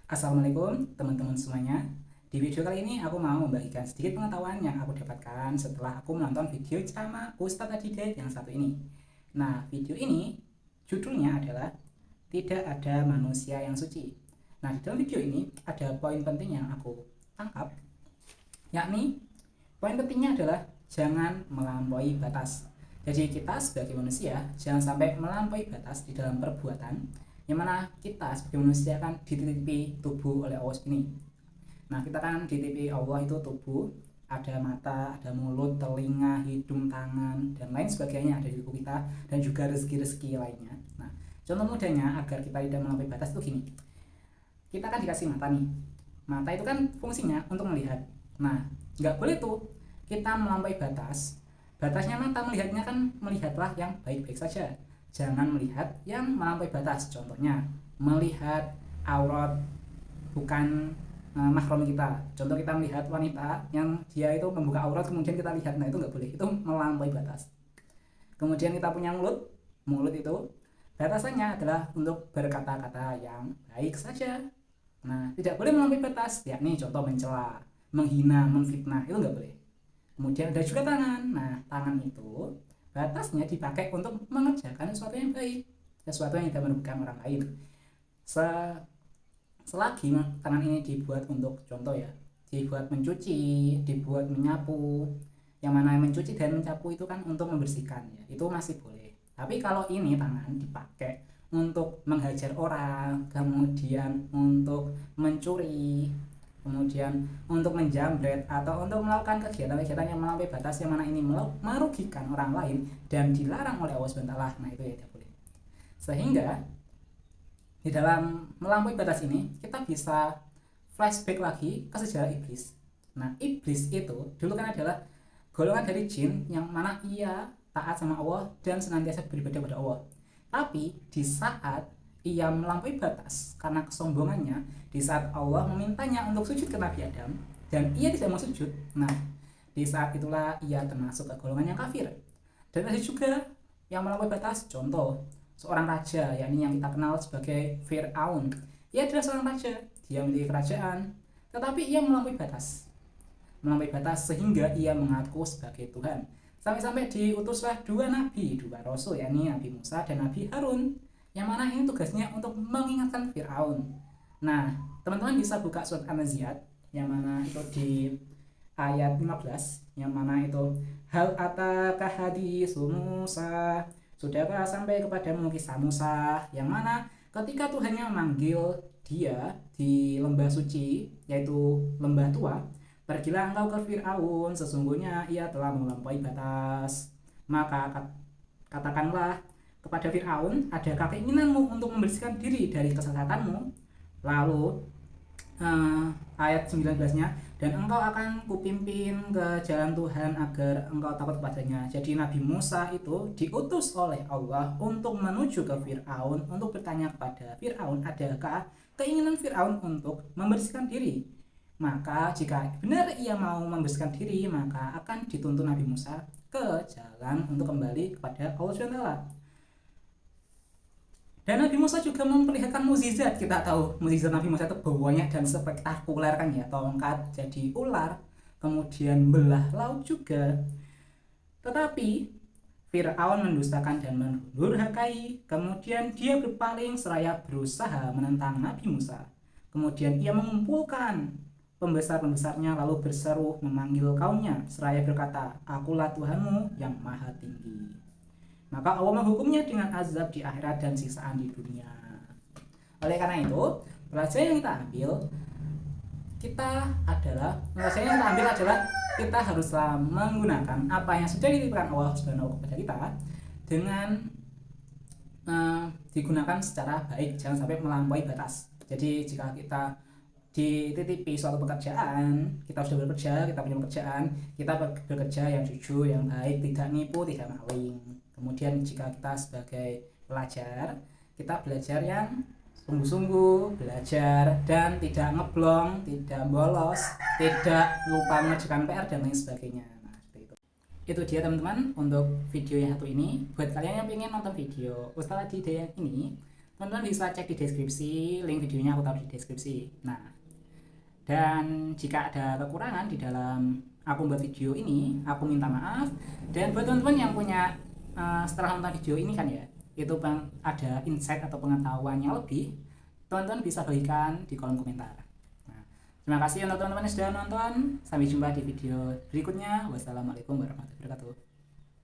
Assalamualaikum teman-teman semuanya. Di video kali ini aku mau membagikan sedikit pengetahuan yang aku dapatkan setelah aku menonton video ceramah Ustadz Adhidayat yang satu ini. Nah, video ini judulnya adalah Tidak Ada Manusia Yang Suci. Nah, di dalam video ini ada poin penting yang aku tangkap, yakni poin pentingnya adalah jangan melampaui batas. Jadi kita sebagai manusia jangan sampai melampaui batas di dalam perbuatan, yang mana kita sebagai manusia kan dititipi tubuh oleh Allah ini. Nah, kita kan dititipi Allah itu tubuh, ada mata, ada mulut, telinga, hidung, tangan, dan lain sebagainya ada di tubuh kita, dan juga rezeki-rezeki lainnya. Nah, contoh mudahnya agar kita tidak melampaui batas itu gini. Kita kan dikasih mata nih. Mata itu kan fungsinya untuk melihat. Nah, nggak boleh tuh kita melampaui batas. Batasnya mata melihatnya kan melihatlah yang baik-baik saja. Jangan melihat yang melampaui batas. Contohnya melihat aurat bukan mahram kita. Contoh kita melihat wanita yang dia itu membuka aurat kemudian kita lihat, nah itu nggak boleh, itu melampaui batas. Kemudian kita punya mulut. Mulut itu batasannya adalah untuk berkata-kata yang baik saja. Nah, tidak boleh melampaui batas, yakni contoh mencela, menghina, memfitnah, itu nggak boleh. Kemudian ada juga tangan. Nah, tangan itu batasnya dipakai untuk mengerjakan sesuatu yang baik, sesuatu yang tidak merugikan orang lain. Selagi tangan ini dibuat untuk contoh ya, dibuat mencuci, dibuat menyapu, yang mana mencuci dan menyapu itu kan untuk membersihkan ya, itu masih boleh. Tapi kalau ini tangan dipakai untuk menghajar orang, kemudian untuk mencuri, kemudian untuk menjamret atau untuk melakukan kegiatan-kegiatan yang melampaui batas, yang mana ini merugikan orang lain dan dilarang oleh Allah SWT, nah itu ya tidak boleh. Sehingga di dalam melampaui batas ini kita bisa flashback lagi ke sejarah iblis. Nah, iblis itu dulu kan adalah golongan dari jin yang mana ia taat sama Allah dan senantiasa beribadah kepada Allah. Tapi di saat ia melampaui batas karena kesombongannya, di saat Allah memintanya untuk sujud ke Nabi Adam dan ia tidak mau sujud, nah di saat itulah ia termasuk ke golongan yang kafir. Dan ada juga yang melampaui batas, contoh seorang raja, yakni yang kita kenal sebagai Fir'aun. Ia adalah seorang raja, dia memiliki kerajaan, tetapi ia melampaui batas sehingga ia mengaku sebagai Tuhan. Sampai-sampai diutuslah dua nabi, dua rasul, yakni Nabi Musa dan Nabi Harun, yang mana ini tugasnya untuk mengingatkan Fir'aun. Nah, teman-teman bisa buka surat An-Nazi'at, yang mana itu di ayat 15, yang mana itu hal ataka haditsu Musa, sudahkah sampai kepadamu kisah Musa, yang mana ketika Tuhannya memanggil dia di lembah suci, yaitu lembah tua, pergilah engkau ke Fir'aun, sesungguhnya ia telah melampaui batas. Maka katakanlah kepada Fir'aun, adakah keinginanmu untuk membersihkan diri dari kesesatanmu? Lalu ayat 19-nya, dan engkau akan kupimpin ke jalan Tuhan agar engkau takut kepadanya. Jadi Nabi Musa itu diutus oleh Allah untuk menuju ke Fir'aun, untuk bertanya kepada Fir'aun, adakah keinginan Fir'aun untuk membersihkan diri. Maka jika benar ia mau membersihkan diri, maka akan dituntun Nabi Musa ke jalan untuk kembali kepada Allah SWT. Dan Nabi Musa juga memperlihatkan mukjizat. Kita tahu mukjizat Nabi Musa itu banyak dan spektakuler kan ya, tongkat jadi ular, kemudian belah laut juga. Tetapi Fir'aun mendustakan dan mendurhakai, kemudian dia berpaling seraya berusaha menentang Nabi Musa. Kemudian ia mengumpulkan pembesar-pembesarnya lalu berseru memanggil kaumnya seraya berkata, akulah Tuhanmu yang maha tinggi. Maka Allah menghukumnya dengan azab di akhirat dan siksaan di dunia. Oleh karena itu, pelajaran yang kita ambil adalah kita haruslah menggunakan apa yang sudah dititipkan Allah Subhanahu kepada kita dengan digunakan secara baik, jangan sampai melampaui batas. Jadi jika kita dititipi suatu pekerjaan, kita sudah bekerja, kita punya pekerjaan, kita bekerja yang jujur, yang baik, tidak nipu, tidak maling. Kemudian jika kita sebagai pelajar, kita belajar yang sungguh-sungguh, belajar dan tidak ngeblong, tidak bolos, tidak lupa mengerjakan PR dan lain sebagainya. Nah, seperti itu. Itu dia teman-teman untuk video yang satu ini. Buat kalian yang ingin nonton video Ustadz Adhidayat ini, teman-teman bisa cek di deskripsi, link videonya aku taruh di deskripsi. Nah, dan jika ada kekurangan di dalam aku membuat video ini, aku minta maaf. Dan buat teman-teman yang punya setelah nonton video ini kan ya, itu ada insight atau pengetahuan yang lebih, teman-teman bisa bagikan di kolom komentar. Nah, terima kasih untuk teman-teman yang sudah nonton. Sampai jumpa di video berikutnya. Wassalamualaikum warahmatullahi wabarakatuh.